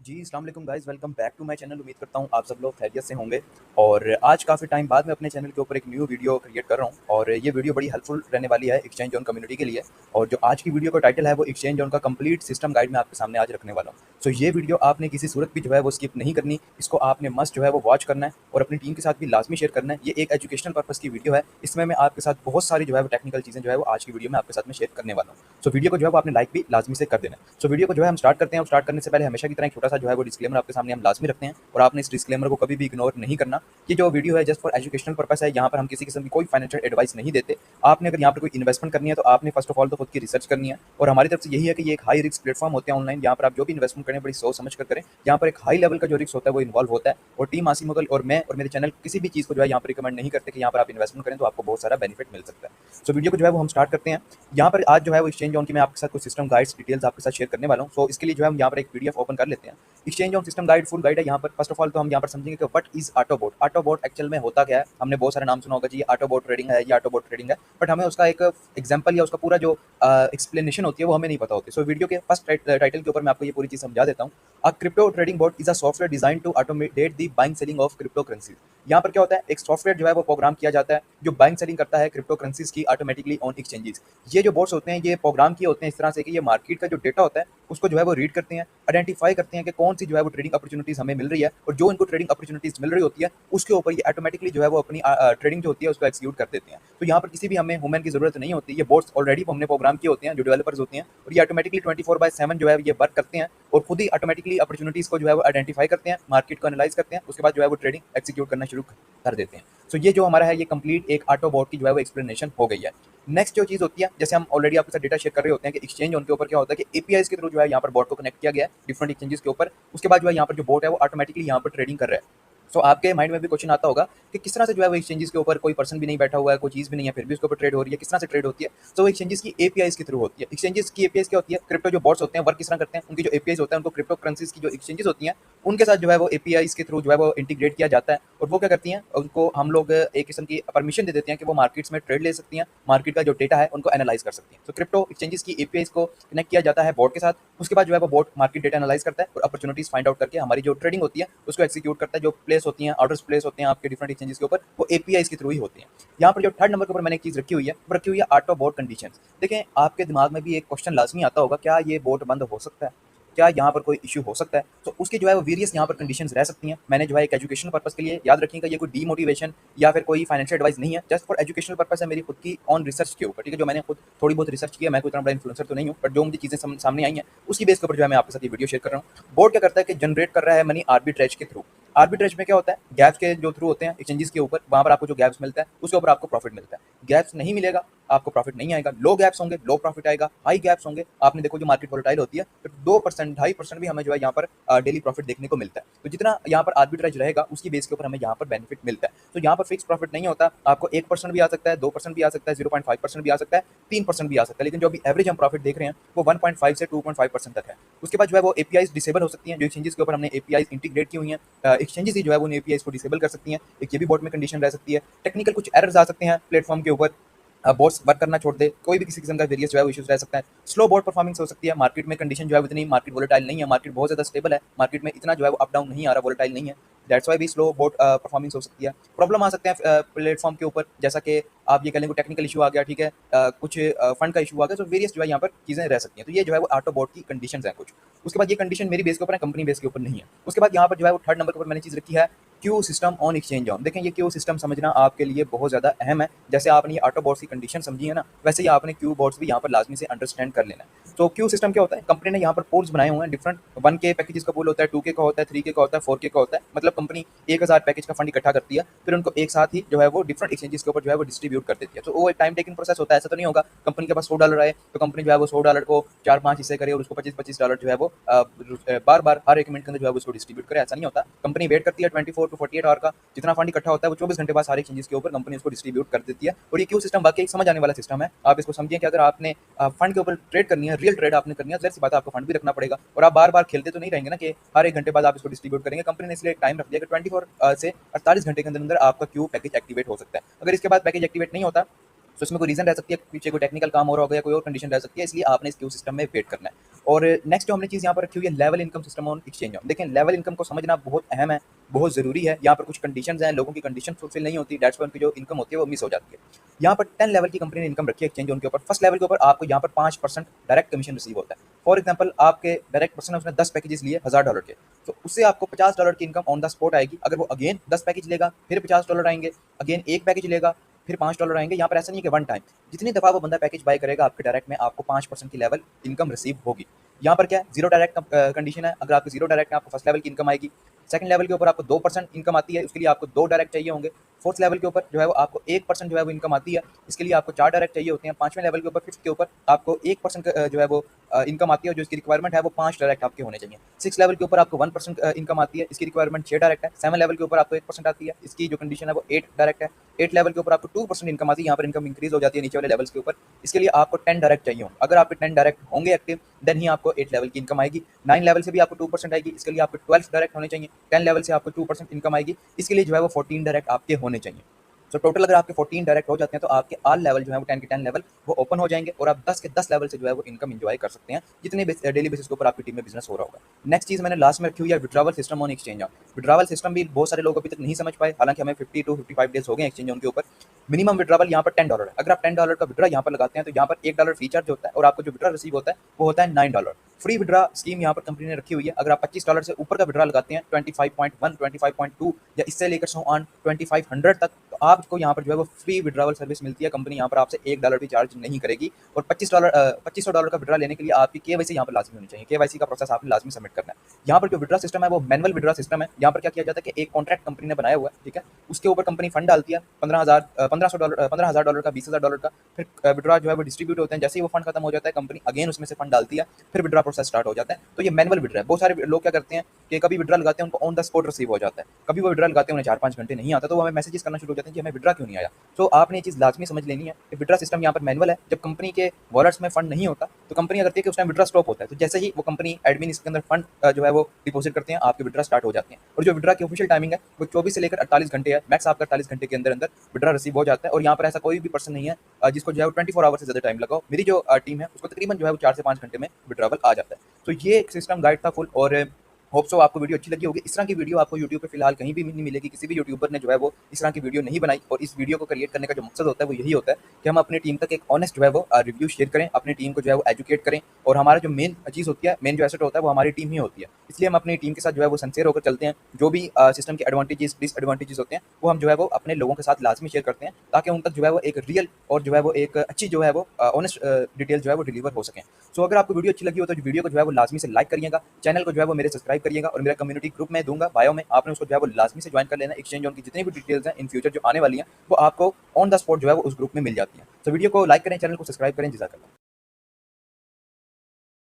जी, अस्सलाम वालेकुम guys, welcome back to my channel. उम्मीद करता हूँ आप सब लोग खैरियत से होंगे। और आज काफ़ी टाइम बाद मैं अपने चैनल के ऊपर एक न्यू वीडियो क्रिएट कर रहा हूँ और ये वीडियो बड़ी हेल्पफुल रहने वाली है एक्सचेंज ऑन कम्युनिटी के लिए। और जो आज की वीडियो का टाइटल है वो एक्सचेंज ऑन का कंप्लीट सिस्टम गाइड मैं आपके सामने आज रखने वाला हूँ। सो ये वीडियो आपने किसी सूरत भी जो है वो स्किप नहीं करनी, इसको आपने मस्ट जो है वो वॉच करना है और अपनी टीम के साथ भी लाज़मी शेयर करना है। ये एक एजुकेशनल पर्पज़ की वीडियो है, इसमें मैं आपके साथ बहुत सारी जो है वो टेक्निकल चीज़ें जो है वो आज की वीडियो में आपके साथ में शेयर करने वाला हूँ। सो वीडियो को जो है वो आपने लाइक भी लाज़मी से कर देना है। सो वीडियो को जो है हम स्टार्ट करते हैं और स्टार्ट करने से पहले हमेशा की तरह एक छोटा सा जो है वो डिस्क्लेमर आपके सामने हम लाज़मी रखते हैं और आपने इस डिस्क्लेमर को कभी भी इग्नोर नहीं करना। ये जो वीडियो है जस्ट फॉर एजुकेशनल पर्पस है, यहाँ पर हम किसी किस्म की कोई फाइनेंशियल एडवाइस नहीं देते। आपने अगर यहाँ पर कोई इन्वेस्टमेंट करनी है तो आपने फर्स्ट ऑफ ऑल तो खुद की रिसर्च करनी है और हमारी तरफ से यही है कि ये एक हाई रिस्क प्लेटफॉर्म होते हैं ऑनलाइन, यहाँ पर आप जो भी इन्वेस्टमेंट करें बड़ी सोच समझ कर करें। यहाँ पर एक हाई लेवल का जो रिस्क होता है वो इन्वॉल्व होता है और टीम आसिम मुगल और मैं और मेरे चैनल किसी भी चीज़ को जो है यहाँ पर रिकमेंड नहीं करते कि यहाँ पर आप इन्वेस्टमेंट करें तो आपको बहुत सारा बेनिफिट मिल सकता है। सो वीडियो को जो है वो हम स्टार्ट करते हैं। यहाँ पर आज जो है वो एक्सचेंज ऑन की मैं आपके साथ कुछ सिस्टम गाइड्स डिटेल्स आपके साथ शेयर करने वाला हूँ। सो इसके लिए जो है हम यहाँ पर एक पीडीएफ ओपन कर लेते हैं। Exchange on system guide full guide है। यहाँ पर फर्स्ट ऑफ ऑल तो हम यहाँ पर समझेंगे कि व्हाट इज ऑटोबॉट। ऑटोबॉट एक्चुअल में होता क्या है, हमने बहुत सारे नाम सुना होगा जी, ये ऑटोबॉट ट्रेडिंग है, ये ऑटोबॉट ट्रेडिंग है, बट हमें उसका एक एग्जांपल या उसका पूरा जो एक्सप्लेनेशन होती है वो हमें नहीं पता होती। सो वीडियो के फर्स्ट टाइटल के ऊपर मैं आपको ये पूरी चीज़ समझा देता हूँ। A crypto trading bot is a software design to automate the buying selling of crypto currency पर क्या होता है, एक सॉफ्टवेयर जो है वो प्रोग्राम किया जाता है जो बाइंग सेलिंग करता है क्रिप्टो करेंसीज की ऑटोमेटिकली ऑन एक्सचेंजेस। ये जो बोट्स होते हैं ये प्रोग्राम किए होते हैं इस तरह से कि ये मार्केट का जो डेटा होता है उसको जो है वो रीड करते हैं, आइडेंटिफाई करते हैं कि कौन सी जो है वो ट्रेडिंग अपॉर्चुनिटीज हमें मिल रही है और जो इनको ट्रेडिंग अपॉर्चुनिटीज मिल रही होती है उसके ऊपर ये ऑटोमेटिकली जो है वो अपनी ट्रेडिंग जो होती है उसको एक्सिक्यूट कर देते हैं। तो यहाँ पर किसी भी हमें ह्यूमन की जरूरत नहीं होती, ये बोट्स ऑलरेडी हमने प्रोग्राम किए होते हैं जो डेवलपर्स होते हैं और ये ऑटोमेटिकली 24/7 जो है ये वर्क करते हैं और खुद ही ऑटोमेटिकली अपॉर्चुनिटीज को जो है वो आइडेंटिफाई करते हैं, मार्केट को एनालाइज करते हैं, उसके बाद जो है वो ट्रेडिंग एक्सिक्यूट करना शुरू कर देते हैं। सो ये जो हमारा है ये कंप्लीट एक ऑटो बॉट की जो है वो एक्सप्लेनेशन हो गई है। नेक्स्ट जो चीज़ होती है, जैसे हम ऑलरेडी आपके साथ डेटा शेयर कर रहे होते हैं कि एक्सचेंज उनके ऊपर क्या होता है कि एपीआई के थ्रू जो है यहाँ पर बॉट को कनेक्ट किया गया है डिफरेंट एक्सचेंजेस के ऊपर। उसके बाद जो है यहाँ पर जो बॉट है वो ऑटोमेटिकली यहाँ पर ट्रेडिंग कर रहा है। सो आपके माइंड में भी क्वेश्चन आता होगा कि किस तरह से जो है वो एक्सचेंजेस के ऊपर कोई पर्सन भी नहीं बैठा हुआ है, कोई चीज़ भी नहीं है, फिर भी उसके ऊपर ट्रेड हो रही है, किस तरह से ट्रेड होती है। तो एक्सचेंजेस की एपीआई के थ्रू होती है। एक्सचेंजेस की एपीआई क्या होती है, क्रिप्टो जो बॉट्स होते हैं वर्क किस तरह करते हैं, उनकी जो एपीआई होता है उनको क्रिप्टो करेंसीज की जो एक्सचेंजेस होती हैं उनके साथ जो है वो एपीआई के थ्रू जो है वो इंटीग्रेट किया जाता है और वो क्या करती हैं, उनको हम लोग एक किस्म की परमिशन दे देते हैं कि वो मार्केट्स में ट्रेड ले सकती हैं, मार्केट का जो डेटा है उनको एनालाइज कर सकती हैं। तो क्रिप्टो एक्सचेंजेस की एपीआई को कनेक्ट किया जाता है बोर्ड के साथ। उसके बाद जो है वो बोर्ड मार्केट डेटा एनालाइज करता है और अपॉर्चुनिटीज फाइंड आउट करके हमारी जो ट्रेडिंग होती है उसको एक्सिक्यूट करता है। जो प्लेस होती हैं, ऑर्डर्स प्लेस होते हैं आपके डिफरेंट एक्सचेंजेस के ऊपर, वो एपीआई के थ्रू ही होती हैं। यहाँ पर जो थर्ड नंबर के ऊपर मैंने एक चीज़ रखी हुई है वो रखी हुई है ऑटो बोर्ड कंडीशन। देखें, आपके दिमाग में भी एक क्वेश्चन लाजमी आता होगा, क्या ये बोर्ड बंद हो सकता है, क्या यहाँ पर कोई इशू हो सकता है। तो उसकी जो है वो वेरियस यहाँ पर कंडीशंस रह सकती हैं। मैंने जो है एक एजुकेशनल पर्पस के लिए, याद रखिएगा ये कोई डीमोटिवेशन या फिर कोई फाइनेंशियल एडवाइस नहीं है, जस्ट फॉर एजुकेशनल पर्पस है मेरी खुद की ऑन रिसर्च के ऊपर, ठीक है, जो मैंने खुद थोड़ी बहुत रिसर्च की है। मैं कोई इतना बड़ा इन्फ्लुएंसर तो नहीं हूँ, बट जो मुझे चीज़ें सामने आई हैं उसकी बेस के ऊपर जो है मैं आपके साथ ये वीडियो शेयर कर रहा हूँ। बोर्ड क्या करता है कि जनरेट कर रहा है मनी आर्बिट्रेज के थ्रू। आर्बिट्रेज में क्या होता है, गैप्स के जो थ्रू होते हैं एक्सचेंजेस के ऊपर, वहाँ पर आपको जो गैप्स मिलता है उसके ऊपर आपको प्रॉफिट मिलता है। गैप्स नहीं मिलेगा आपको प्रॉफिट नहीं आएगा। लो गैप्स होंगे लो प्रॉफिट आएगा, हाई गैप्स होंगे, आपने देखो जो मार्केट वोलेटाइल होती है तो 2% 2.5% भी हमें जो है यहाँ पर डेली प्रॉफिट देखने को मिलता है। तो जितना यहाँ पर आर्बिट्रेज रहेगा उसकी बेस के ऊपर हमें यहाँ पर बेनिफिट मिलता है। तो यहाँ पर फिक्स प्रॉफिट नहीं होता, आपको 1% भी आ सकता है, 2% भी आ सकता है, 0.5% भी आ सकता है, 3% भी आ सकता है, लेकिन जो अभी एवरेज हम प्रॉफिट देख रहे हैं वो 1.5 से 2.5% तक है। उसके बाद जो है वो एपीआई डिसेबल हो सकती हैं, जो एक्सचेंजेस के ऊपर हमने एपीआई इंटीग्रेट की हुई हैं, एक्सचेंजेस ही जो है वो एपीआई को डिसेबल कर सकती हैं। एक ये भी बोर्ड में कंडीशन रह सकती है। टेक्निकल कुछ एरर्स आ सकते हैं प्लेटफॉर्म के ऊपर, बोर्ड्स वर्क करना छोड़ दे, कोई भी किसी किस्म का वेरियस जो है इश्यूज रह सकता है। स्लो बोर्ड परफॉर्मेंस हो सकती है, मार्केट में कंडीशन जो है इतनी मार्केट वोलेटाइल नहीं है, मार्केट बहुत ज़्यादा स्टेबल है, मार्केट में इतना जो है वो अप डाउन नहीं आ रहा, वोलेटाइल नहीं है, दैट्स वाई भी स्लो बोर्ड परफॉर्मेंस हो सकती है। प्रॉब्लम आ सकते हैं प्लेटफॉर्म के ऊपर, जैसा कि आप ये कह लें टेक्निकल इशू आ गया, ठीक है, कुछ फंड का इशू आ गया, तो वेरियस जो है यहाँ पर चीज़ें रह सकती हैं। तो ये जो है वो ऑटो बोर्ड की कंडीशन है कुछ। उसके बाद ये कंडीशन मेरी बेस के ऊपर है, कंपनी बेस के ऊपर नहीं है। उसके बाद यहाँ पर जो है वो थर्ड नंबर के ऊपर मैंने चीज़ रखी है Q system on exchange on. देखें, ये क्यू सिस्टम समझना आपके लिए बहुत ज़्यादा अहम है। जैसे आपने ये ऑटो बोर्ड्स की कंडीशन समझी है ना, वैसे ही आपने क्यू बोर्ड्स भी यहाँ पर लाजमी से अंडरस्टैंड कर लेना है। तो क्यू सिस्टम क्या होता है, कंपनी ने यहाँ पर पूल्स बनाए हुए हैं डिफरेंट। 1K पैकेजेस का पूल होता है, 2K का होता है, 3K का होता है, 4K का होता है। मतलब कंपनी 1000 पैकेज का फंड इकट्ठा करती है, फिर उनको एक साथ ही जो है वो डिफरेंट एक्सचेंजेस के ऊपर जो है वो डिस्ट्रीब्यूट कर देती है। तो वो एक टाइम टेकिंग प्रोसेस होता है, ऐसा तो नहीं होगा कंपनी के पास $100 आए तो कंपनी जो है वो $100 को 4-5 हिस्से करे और उसको $25-25 जो है वो बार बार हर 1 मिनट के अंदर जो है वो उसको डिस्ट्रीब्यूट करे, ऐसा नहीं होता। कंपनी वेट करती है 24 to 48 आवर का, जितना फंड इकट्ठा होता है वो 24 घंटे बाद सारे एक्सचेंजेस के ऊपर कंपनी उसको डिस्ट्रीब्यूट कर देती है। और ये क्यू सिस्टम वाकई एक समझ आने वाला सिस्टम है। आप इसको समझिए कि अगर आपने फंड के ऊपर ट्रेड करनी है, रियल ट्रेड आपने करनी है, ज़ाहिर सी बात है आपको फंड भी रखना पड़ेगा और आप बार बार खेलते तो नहीं रहेंगे ना कि हर 1 घंटे बाद आप इसको डिस्ट्रीब्यूट करेंगे। कंपनी ने इसलिए टाइम रख दिया कि 24 से 48 घंटे के अंदर अंदर आपका क्यू पैकेज एक्टिवेट हो सकता है। अगर इसके बाद पैकेज एक्टिवेट नहीं होता तो इसमें कोई रीजन रह सकती है, पीछे कोई टेक्निकल काम हो रहा होगा या कोई और कंडीशन रह सकती है, इसलिए आपने इस क्यू सिस्टम में वेट करना है। और नेक्स्ट जो हमने चीज़ यहाँ पर रखी हुई है level income system on exchange on. देखें लेवल इनकम को समझना बहुत अहम है, बहुत ज़रूरी है। यहाँ पर कुछ कंडीशंस हैं, लोगों की कंडीशन फुलफिल नहीं होती, दैट्स व्हाई उनकी जो इनकम होती है वो मिस हो जाती है। यहाँ पर 10 लेवल की कंपनी ने इनकम रखी है एक्सचेंज ऑन के ऊपर। फर्स्ट लेवल के ऊपर आपको यहाँ पर 5% डायरेक्ट कमीशन रिसीव होता है। फॉर एग्जाम्पल आपके डायरेक्ट पर्सन ने उसने 10 पैकेजेस लिए $1000 के, तो उससे आपको $50 की इनकम ऑन द स्पॉट आएगी। अगर वो अगेन 10 पैकेज लेगा फिर $50 आएंगे, अगेन एक पैकेज लेगा फिर $5 आएंगे। यहाँ पर ऐसा नहीं है कि वन टाइम, जितनी दफ़ा वो बंदा पैकेज बाय करेगा आपके डायरेक्ट में आपको 5% की लेवल इनकम रिसीव होगी। यहाँ पर क्या है, जीरो डायरेक्ट कंडीशन है। अगर आपको जीरो डायरेक्ट है आपको फर्स्ट लेवल की इनकम आएगी। सेकंड लेवल के ऊपर आपको 2% इनकम आती है, उसके लिए आपको 2 डायरेक्ट चाहिए होंगे। फोर्थ लेवल के ऊपर जो है वो आपको 1% जो है वो इनकम आती है, इसके लिए आपको 4 डायरेक्ट चाहिए होते हैं। पांचवें लेवल के ऊपर फिफ्थ के ऊपर आपको 1% जो है वो इनकम आती है, जो इसकी रिक्वायरमेंट है वो 5 डायरेक्ट आपके होने चाहिए। सिक्स लेवल के ऊपर आपको 1% इनकम आती है, इसकी रिक्वायरमेंट 6 डायरेक्ट है। 7 लेवल के ऊपर आपको 1% आती है, इसकी जो कंडीशन है वो 8 डायरेक्ट है। 8 लेवल के ऊपर आपको 2% इनकम आती है, यहाँ पर इनकम इंक्रीज हो जाती है नीचे वाले लेवल्स के ऊपर, इसके लिए आपको 10 डायरेक्ट चाहिए होंगे। अगर आपके 10 डायरेक्ट होंगे एक्टिव देन ही आपको 8 लेवल की इनकम आएगी। 9 लेवल से भी आपको 2% आएगी, इसके लिए आपको 12 डायरेक्ट होने चाहिए। 10 लेवल से आपको 2% इनकम आएगी, इसके लिए जो है वो 14 डायरेक्ट आपके होने चाहिए। तो टोटल अगर आपके 14 डायरेक्ट हो जाते हैं तो आपके ऑल लेवल जो है वो 10 के 10 लेवल वो ओपन हो जाएंगे और आप 10 के 10 लेवल से जो है वो इनकम एंजॉय कर सकते हैं, जितने डेली बेसिस के ऊपर आपकी टीम में बिजनेस हो रहा होगा। नेक्स्ट चीज़ मैंने लास्ट में रखी हुई है withdrawal system on exchange on. Withdrawal system भी बहुत सारे लोग अभी तक नहीं समझ पाए, हालांकि हमें 50 to 55 डेज हो गए एक्सचेंज ऑन के ऊपर। मिनिमम विड्रॉवल यहाँ पर $10 है। अगर आप $10 का विड्रा यहाँ पर लगाते हैं तो यहाँ पर $1 फी चार्ज होता है और आपको जो विड्रा रिसीव होता है वो होता है $9। फ्री विड्रा स्कीम यहाँ पर कंपनी ने रखी हुई है। अगर आप $25 से ऊपर का विड्रा लगाते हैं 25.1, 25.2 या इससे लेकर सो ऑन 2500 तक, तो आपको यहाँ पर जो है वो फ्री विड्रावल सर्विस मिलती है। कंपनी यहाँ पर आपसे $1 भी चार्ज नहीं करेगी और $2500 का विड्रा लेने के लिए आपकी केवाईसी यहाँ पर लाजमी होनी चाहिए। केवाईसी का प्रोसेस आपने लाजमी सबमिट करना है। यहाँ पर जो विड्रा सिस्टम है वो मैनुअल विड्रा सिस्टम है। यहाँ पर क्या किया जाता है कि एक कॉन्ट्रैक्ट कंपनी ने बनाया हुआ है, ठीक है, उसके ऊपर कंपनी फंड डालती है $15,000 का, $20,000 का, फिर विड्रा जो है वो डिस्ट्रीब्यूट होते हैं। जैसे ही वो फंड खत्म हो जाता है कंपनी अगेन उसमें से फंड डालती है, फिर विड्रा प्रोसेस स्टार्ट हो जाता है। तो ये मैनुअल विड्रा है। बहुत सारे लोग क्या करते हैं कि कभी विड्रा लगाते हैं उनको ऑन द स्पॉट रिसीव हो जाता है, कभी वो विड्रा लगाते हैं उन्हें 4-5 घंटे नहीं आता, तो वो हमें मैसेजेस करना शुरू हो जाते हैं कि हमें विड्रा क्यों नहीं आया। तो आपने ये चीज़ लाजमी समझ लेनी है कि विड्रा सिस्टम यहाँ पर मैनुअल है। जब कंपनी के वॉलेट्स में फंड नहीं होता तो कंपनी करती है कि उस टाइम विड्रा स्टॉप होता है, तो जैसे ही वो कंपनी एडमिन इसके अंदर फंड जो है वो डिपॉजिट करते हैं आपके विड्रा स्टार्ट हो जाते हैं। और जो विड्रा की ऑफिशियल टाइमिंग है वो 24 से लेकर 48 घंटे है, मैक्स आपका 48 घंटे के अंदर अंदर विड्रा रिसीव हो जाता है। और यहाँ पर ऐसा कोई भी पर्सन नहीं है जिसको जो है वो 24 आवर से ज़्यादा टाइम लगाओ। मेरी जो टीम है उसको तकरीबन जो है वो 4 से 5 घंटे में विड्रावल आ जाता है। तो ये एक सिस्टम गाइड था फुल, और होप सो आपको वीडियो अच्छी लगी होगी। इस तरह की वीडियो आपको यूट्यूब पे फिलहाल कहीं भी नहीं मिलेगी, किसी भी यूट्यूबर ने जो है वो इस तरह की वीडियो नहीं बनाई। और इस वीडियो को क्रिएट करने का जो मकसद होता है वो यही होता है कि हम अपनी टीम तक एक ऑनेस्ट जो है वो रिव्यू शेयर करें, अपनी टीम को जो है वो एजुकेट करें। और हमारा जो मेन चीज़ होती है, मेन जो एसेट होता है वो हमारी टीम ही होती है। इसलिए हम अपनी टीम के साथ जो है वो सिंसियर होकर चलते हैं। जो भी सिस्टम के एडवांटेजेस डिसएडवांटेजेस होते हैं वो हम जो है वो अपने लोगों के साथ लाजमी शेयर करते हैं, ताकि उन तक जो है वो एक रियल और जो है वो एक अच्छी जो है वो ऑनेस्ट डिटेल जो है वो डिलीवर हो सकें। सो अगर आपको वीडियो अच्छी लगी हो तो वीडियो को जो है वो लाजमी से लाइक करिएगा, चैनल को जो है वो मेरे सब्सक्राइब करिएगा, और मेरा कम्युनिटी ग्रुप में दूंगा बायो में, आपने उसको जो है वो लाजमी से ज्वाइन कर लेना। एक्सचेंज ऑन की जितनी भी डिटेल्स हैं इन फ्यूचर जो आने वाली हैं वो आपको ऑन द स्पॉट जो है वो उस ग्रुप में मिल जाती हैं। तो वीडियो को लाइक करें, चैनल को सब्सक्राइब करें। जज़ाकल्लाह।